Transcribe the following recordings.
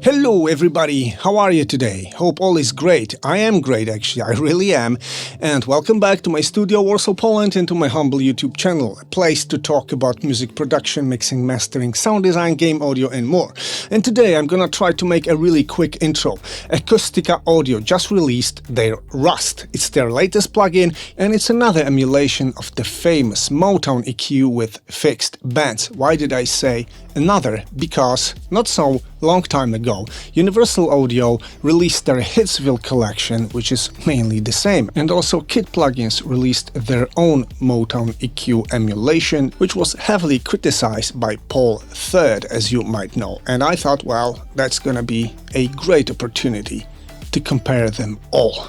Hello everybody, how are you today? Hope all is great. I am great actually, I really am. And welcome back to my studio Warsaw, Poland, and to my humble YouTube channel, a place to talk about music production, mixing, mastering, sound design, game audio and more. And today I'm gonna try to make a really quick intro. Acustica Audio just released their Rust. It's their latest plugin and it's another emulation of the famous Motown EQ with fixed bands. Why did I say another? Because not so long time ago, Universal Audio released their Histville collection, which is mainly the same, and also Kit Plugins released their own Motown EQ emulation, which was heavily criticized by Paul III, as you might know, and I thought, well, that's gonna be a great opportunity to compare them all.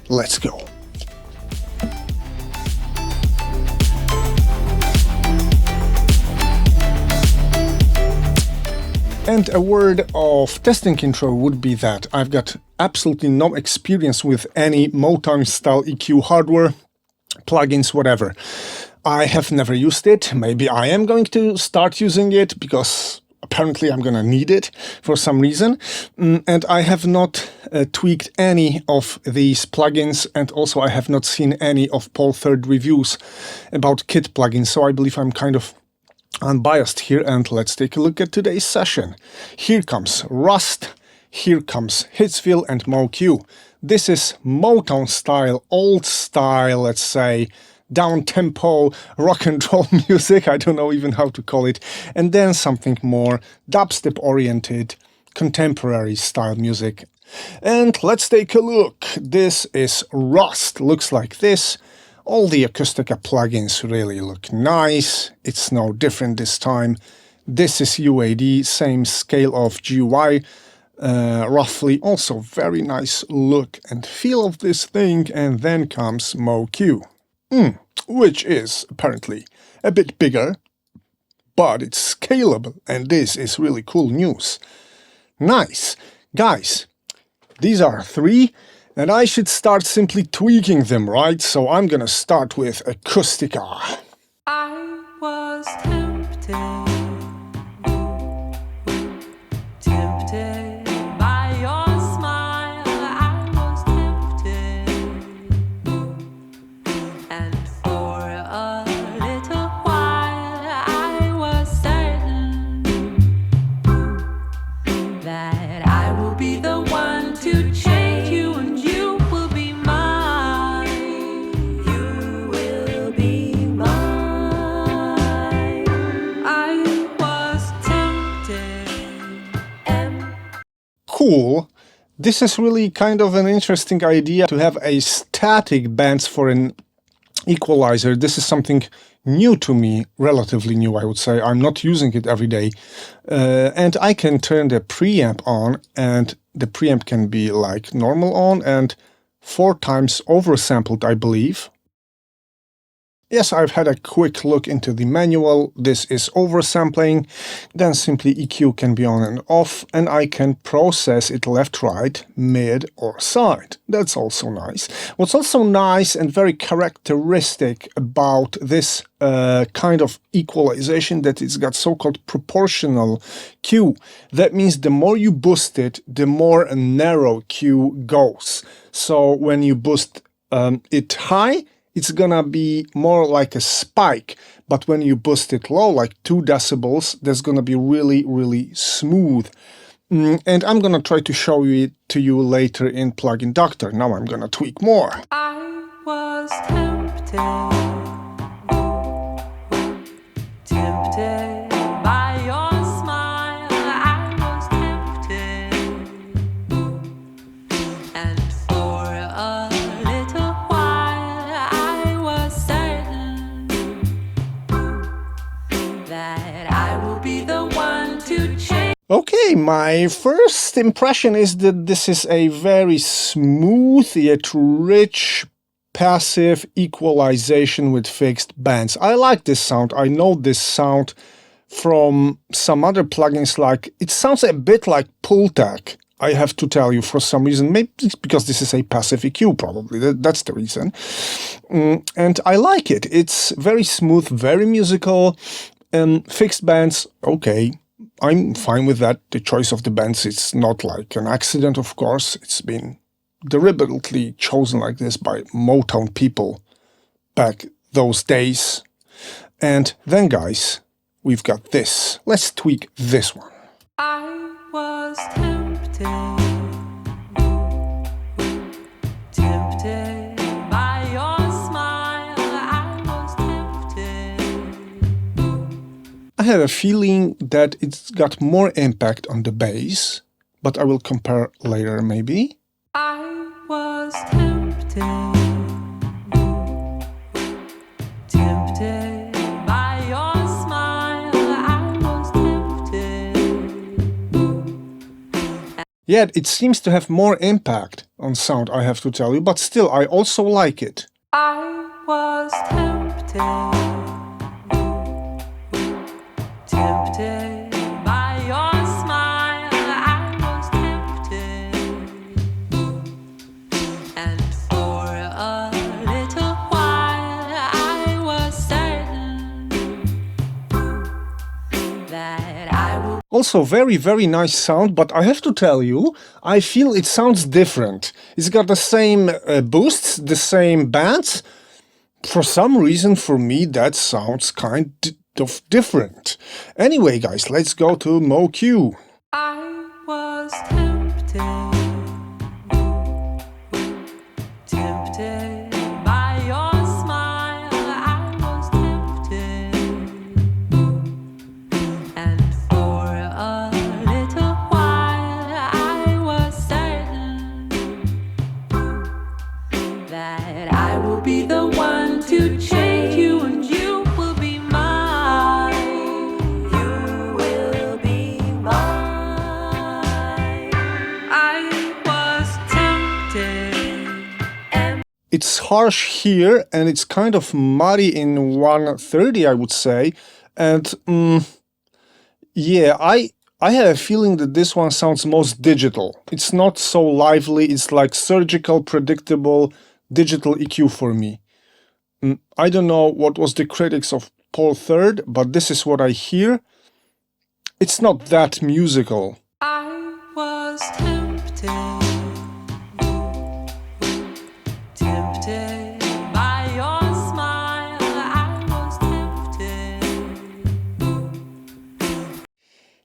Let's go. And a word of testing intro would be that I've got absolutely no experience with any Motown style EQ hardware, plugins, whatever. I have never used it. Maybe I am going to start using it because apparently I'm gonna need it for some reason. And I have not tweaked any of these plugins, and also I have not seen any of Paul III reviews about Kit plugins, so I believe I'm kind of unbiased here, and let's take a look at today's session. Here comes Rust, here comes Histville and MoQ. This is Motown style, old style, let's say, down-tempo rock and roll music, I don't know even how to call it, and then something more dubstep-oriented, contemporary style music. And let's take a look. This is Rust, looks like this. All the Acustica plugins really look nice. It's no different this time. This is UAD, same scale of GUI, roughly. Also very nice look and feel of this thing. And then comes MoQ, which is apparently a bit bigger, but it's scalable. And this is really cool news. Nice. Guys, these are three. And I should start simply tweaking them, right? So I'm gonna start with Acustica. I was tempted by your smile. I was tempted, and for a little while I was certain that I will be the one to change you. Cool. This is really kind of an interesting idea to have a static bands for an equalizer. This is something new to me, relatively new, I would say. I'm not using it every day. And I can turn the preamp on, and the preamp can be like normal on and 4 times oversampled, I believe. Yes, I've had a quick look into the manual. This is oversampling. Then simply EQ can be on and off, and I can process it left, right, mid, or side. That's also nice. What's also nice and very characteristic about this kind of equalization, that it's got so-called proportional Q. That means the more you boost it, the more a narrow Q goes. So when you boost it high, it's gonna be more like a spike, but when you boost it low, like 2 decibels, that's gonna be really, really smooth. And I'm gonna try to show it to you later in Plugin Doctor. Now I'm gonna tweak more. I was tempted by your smile. I was tempted, and for a little while I was certain that I will be the one to change. Okay, my first impression is that this is a very smooth yet rich passive equalization with fixed bands. I like this sound. I know this sound from some other plugins, like it sounds a bit like Pultec. I have to tell you, for some reason, maybe it's because this is a passive EQ, probably, that's the reason. And I like it. It's very smooth, very musical, fixed bands, okay. I'm fine with that. The choice of the bends, it's not like an accident, of course. It's been deliberately chosen like this by Motown people back those days. And then, guys, we've got this. Let's tweak this one. I was tempted by your smile. I was tempted. I have a feeling that it's got more impact on the bass, but I will compare later maybe. I was tempted by your smile. I was tempted. Yet it seems to have more impact on sound, I have to tell you, but still, I also like it. I was tempted by your smile. I was tempted, and for a little while I was certain that I would. Also very, very nice sound, but I have to tell you, I feel it sounds different. It's got the same boosts, the same bands. For some reason, for me, that sounds kind of different. Anyway, guys, let's go to MoQ. I was tempted by your smile. I was tempted, and for a little while I was certain that I will be the one to change you, and you will be mine. You will be mine. I was tempted, and It's harsh here, and it's kind of muddy in 130, I would say. And, yeah, I have a feeling that this one sounds most digital. It's not so lively, it's like surgical, predictable, digital EQ for me. I don't know what was the critics of Paul III, but this is what I hear. It's not that musical. I was tempted by your smile. I was tempted.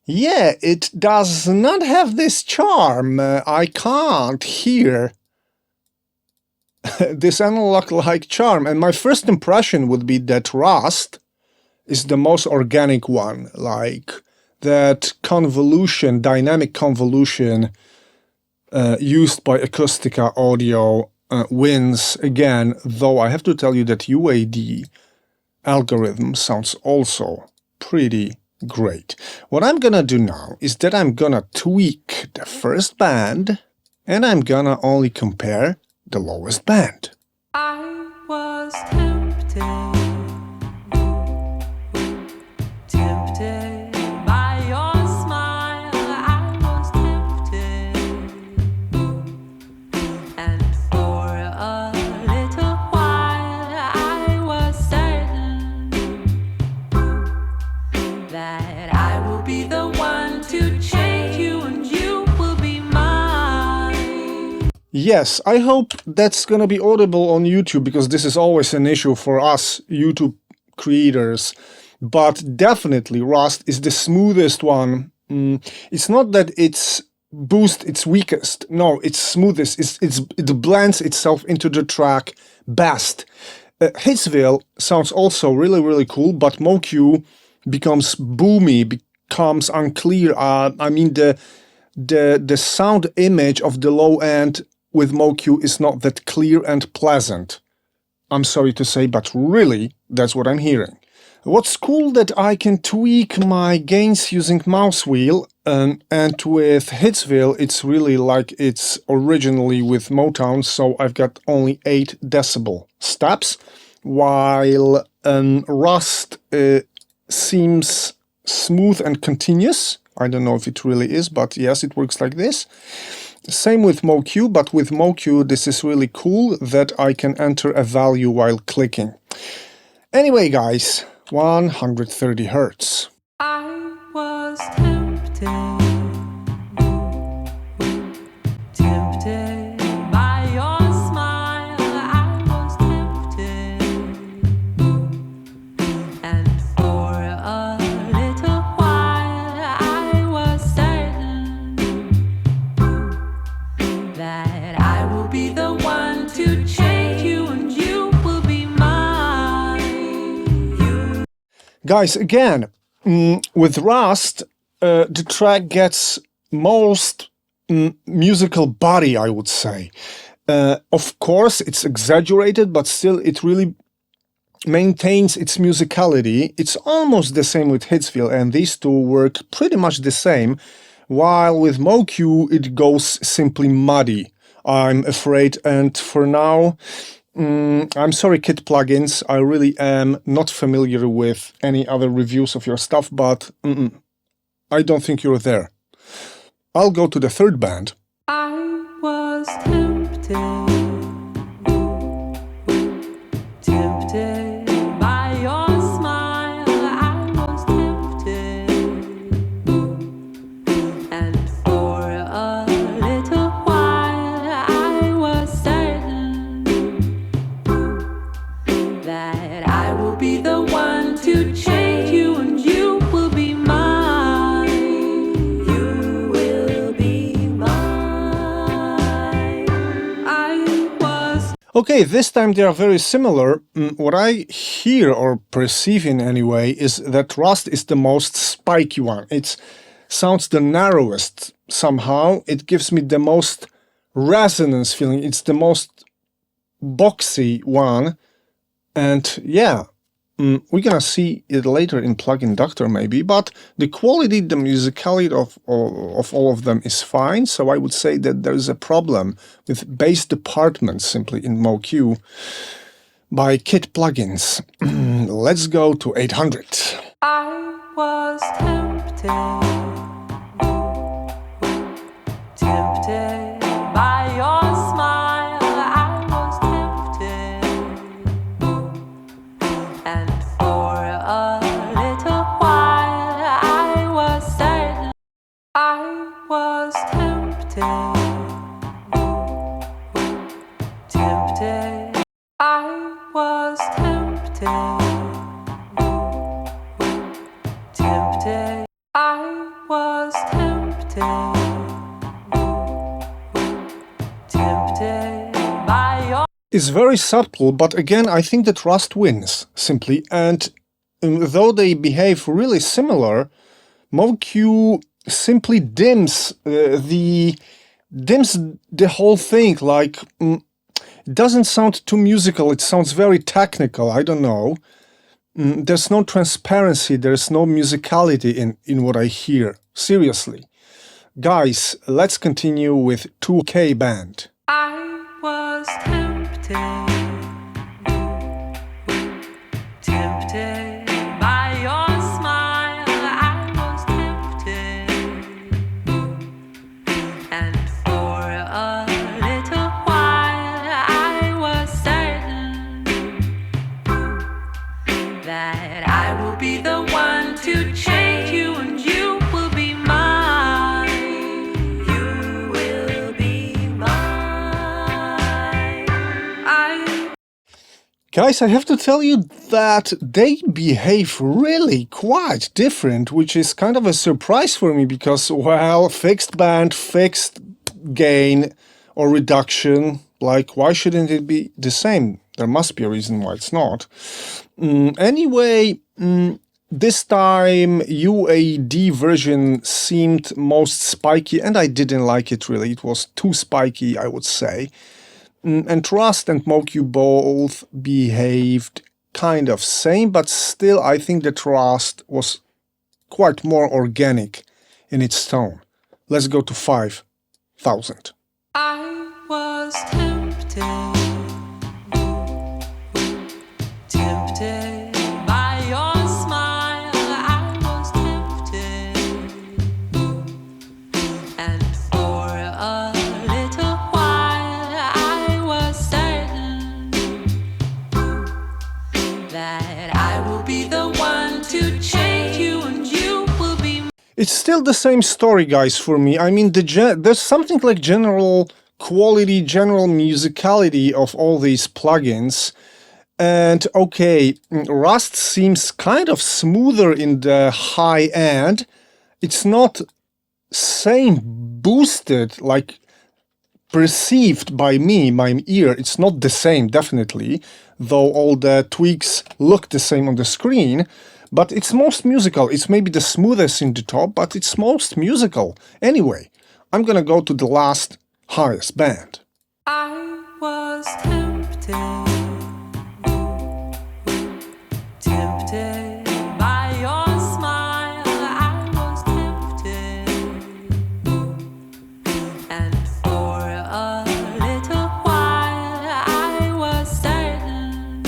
Yeah, it does not have this charm. I can't hear this analog-like charm. And my first impression would be that Rust is the most organic one, like that convolution, dynamic convolution used by Acustica Audio wins again, though I have to tell you that UAD algorithm sounds also pretty great. What I'm gonna do now is that I'm gonna tweak the first band, and I'm gonna only compare the lowest band. I was tempted by your smile. I was tempted, and for a little while I was certain that I will be the one to change you, and you will be mine. Yes, I hope that's gonna be audible on YouTube, because this is always an issue for us YouTube creators. But definitely Rust is the smoothest one. It's not that its boost it's weakest. No, it's smoothest. It blends itself into the track best. Hittsville sounds also really, really cool, but MoQ becomes boomy, becomes unclear. I mean, the sound image of the low end with MoQ is not that clear and pleasant. I'm sorry to say, but really, that's what I'm hearing. What's cool that I can tweak my gains using mouse wheel, and with Hittsville it's really like it's originally with Motown, so I've got only 8 decibel steps, while Rust seems smooth and continuous. I don't know if it really is, but yes, it works like this. Same with MoQ, but with MoQ this is really cool that I can enter a value while clicking. Anyway, guys, 130 Hertz. I was tempted tempted by your smile. I was tempted, and for a little while I was certain that I will be the one to change you, and you will be mine. Guys, again, with Rust, the track gets most musical body, I would say. Of course, it's exaggerated, but still it really maintains its musicality. It's almost the same with Hittville, and these two work pretty much the same, while with MoQ it goes simply muddy, I'm afraid, and for now, I'm sorry, Kit Plugins, I really am not familiar with any other reviews of your stuff, but I don't think you're there. I'll go to the third band. I was tempted by your smile. I was tempted, and for a little while I was certain that I will be the one to change you, and you will be mine. You will be mine. I was Okay, this time they are very similar. What I hear or perceive in any way is that Rust is the most spiky one. It sounds the narrowest somehow. It gives me the most resonance feeling. It's the most boxy one. And yeah, we're gonna see it later in Plugin Doctor maybe, but the quality, the musicality of all of them is fine, so I would say that there is a problem with bass department simply in MoQ by Kit Plugins. Let's go to 800. I was tempted by your smile. I was tempted, and for a little while I was certain. I was tempted. I was tempted. I was tempted by your. It's very subtle, but again, I think that Rust wins, simply, and though they behave really similar, MoQ simply dims the whole thing, like, it doesn't sound too musical, it sounds very technical, I don't know. There's no transparency, there's no musicality in what I hear, seriously. Guys, let's continue with 2K Band. I was tempted by your smile. I was tempted, and for a little while I was certain that I will be the one to change you, and you will be mine. You will be mine. Guys, I have to tell you that they behave really quite different, which is kind of a surprise for me because, well, fixed band, fixed gain or reduction, like, why shouldn't it be the same? There must be a reason why it's not. Anyway, this time UAD version seemed most spiky, and I didn't like it really. It was too spiky, I would say. And Rust and MoQ both behaved kind of same, but still I think that Rust was quite more organic in its tone. Let's go to 5000. I was tempted by your smile. I was tempted, and for a little while I was certain that I will be the one to change you, and you will be. It's still the same story, guys, for me. I mean, there's something like general quality, general musicality of all these plugins. And okay, Rust seems kind of smoother in the high end. It's not same boosted, like perceived by me, my ear. It's not the same, definitely, though all the tweaks look the same on the screen. But it's most musical. It's maybe the smoothest in the top, but it's most musical. Anyway, I'm gonna go to the last highest band. I was tempted, tempted by your smile. I was tempted, and for a little while I was certain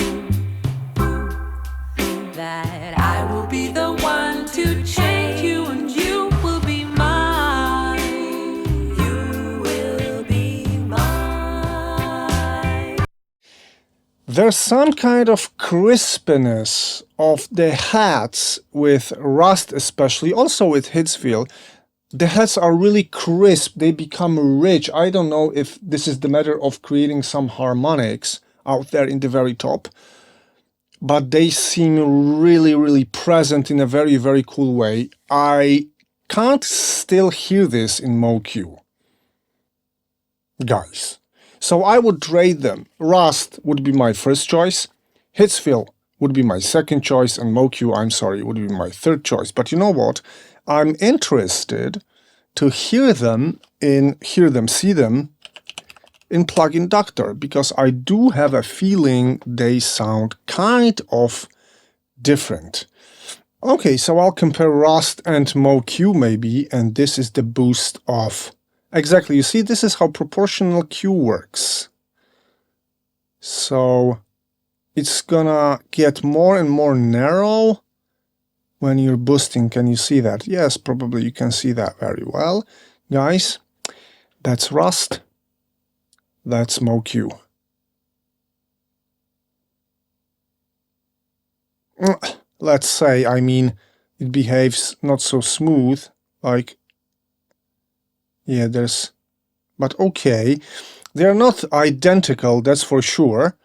that I will be the one to change you, and you will be mine. You will be mine. There's some kind of crispness of the hats with Rust, especially, also with Histville. The hats are really crisp, they become rich. I don't know if this is the matter of creating some harmonics out there in the very top, but they seem really, really present in a very, very cool way. I can't still hear this in MoQ, guys. So I would rate them. Rust would be my first choice, Histville would be my second choice, and MoQ, I'm sorry, would be my third choice. But you know what? I'm interested to see them in Plugin Doctor, because I do have a feeling they sound kind of different. Okay, so I'll compare Rust and MoQ maybe, and this is the boost of... Exactly, you see, this is how proportional Q works. So it's gonna get more and more narrow when you're boosting. Can you see that? Yes, probably you can see that very well. Guys, that's Rust. That's MoQ. Let's say, I mean, it behaves not so smooth, like, yeah, there's, but okay, they're not identical, that's for sure.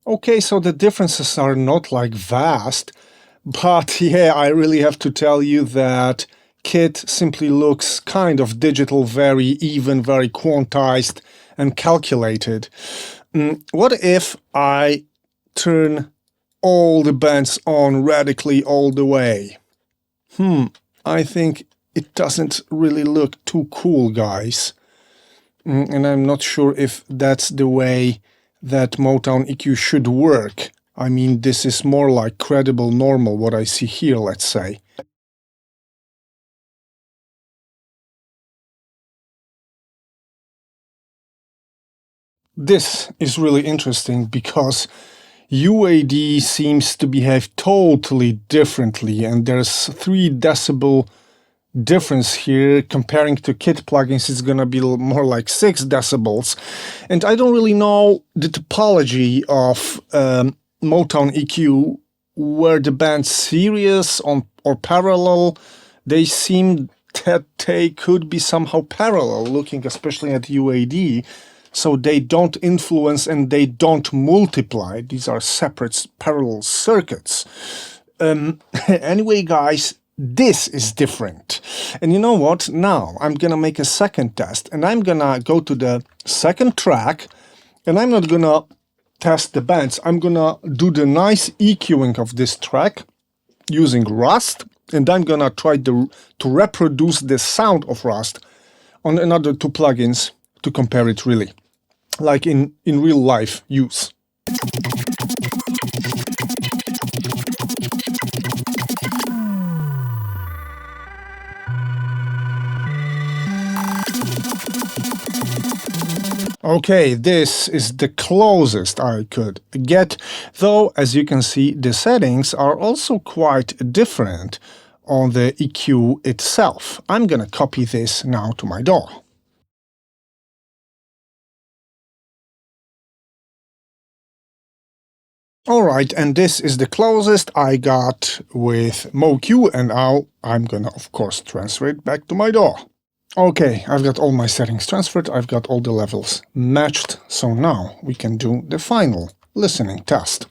Okay, so the differences are not like vast, but yeah, I really have to tell you that Kit simply looks kind of digital, very even, very quantized and calculated. What if I turn all the bands on radically all the way? I think it doesn't really look too cool, guys. And I'm not sure if that's the way that Motown EQ should work. I mean, this is more like credible normal, what I see here, let's say. This is really interesting because UAD seems to behave totally differently, and there's 3 decibel difference here. Comparing to Kit plugins, it's gonna be more like 6 decibels. And I don't really know the topology of Motown EQ, were the bands serious or parallel. They seem that they could be somehow parallel, looking especially at UAD. So they don't influence and they don't multiply. These are separate parallel circuits. Anyway, guys, this is different. And you know what? Now I'm gonna make a second test, and I'm gonna go to the second track, and I'm not gonna test the bands. I'm gonna do the nice EQing of this track using Rust, and I'm gonna try to reproduce the sound of Rust on another 2 plugins to compare it really, like in real life use. Okay, this is the closest I could get, though as you can see the settings are also quite different on the EQ itself. I'm gonna copy this now to my DAW. Alright, and this is the closest I got with MoQ, and now I'm gonna of course transfer it back to my DAW. Okay, I've got all my settings transferred, I've got all the levels matched, so now we can do the final listening test.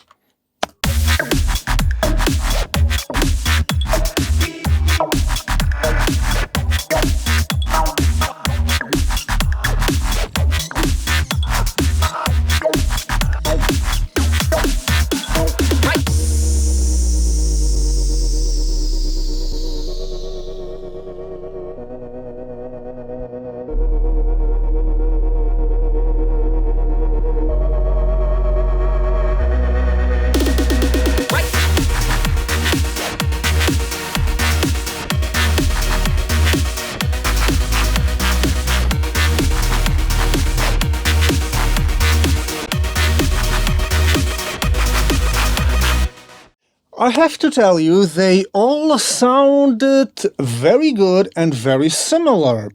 I have to tell you, they all sounded very good and very similar.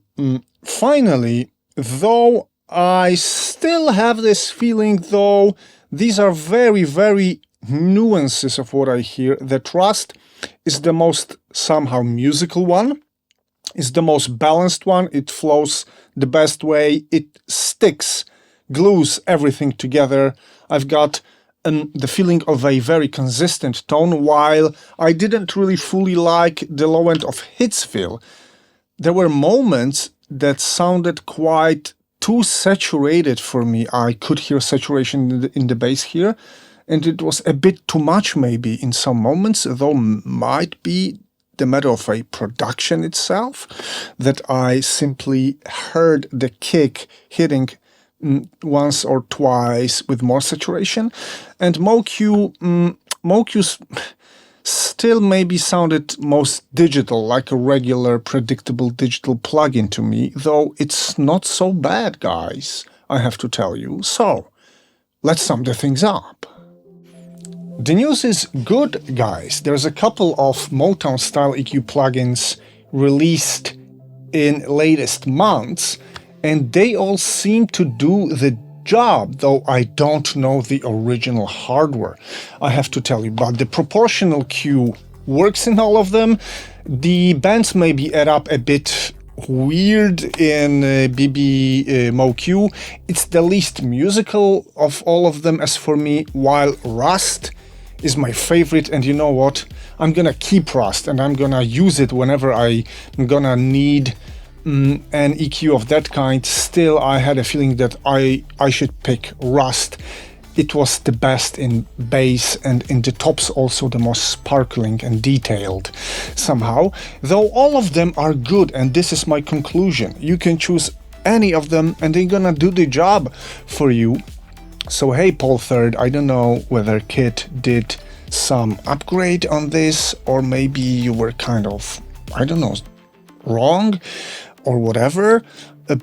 Finally, though I still have this feeling, though, these are very nuances of what I hear. The Rust is the most somehow musical one, is the most balanced one, it flows the best way, it sticks, glues everything together. I've got the feeling of a very consistent tone, while I didn't really fully like the low end of Histville. There were moments that sounded quite too saturated for me. I could hear saturation in the bass here, and it was a bit too much maybe in some moments, though might be the matter of a production itself, that I simply heard the kick hitting once or twice with more saturation, and MoQ still maybe sounded most digital, like a regular predictable digital plugin to me, though it's not so bad, guys, I have to tell you. So let's sum the things up. The news is good, guys. There's a couple of Motown style EQ plugins released in latest months, and they all seem to do the job, though I don't know the original hardware, I have to tell you. But the proportional Q works in all of them. The bands maybe add up a bit weird in BB MoQ. It's the least musical of all of them as for me, while Rust is my favorite, and you know what? I'm gonna keep Rust and I'm gonna use it whenever I'm gonna need an EQ of that kind. Still, I had a feeling that I should pick Rust. It was the best in bass, and in the tops also the most sparkling and detailed somehow. Though all of them are good, and this is my conclusion. You can choose any of them and they're gonna do the job for you. So hey, Paul III, I don't know whether Kit did some upgrade on this, or maybe you were kind of, I don't know, wrong or whatever,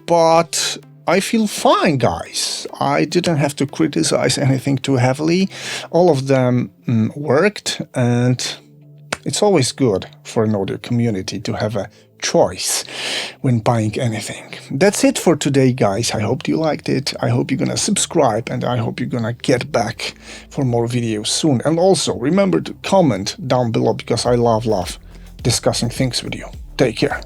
but I feel fine, guys. I didn't have to criticize anything too heavily. All of them worked, and it's always good for an audio community to have a choice when buying anything. That's it for today, guys. I hope you liked it. I hope you're gonna subscribe, and I hope you're gonna get back for more videos soon. And also remember to comment down below, because I love discussing things with you. Take care.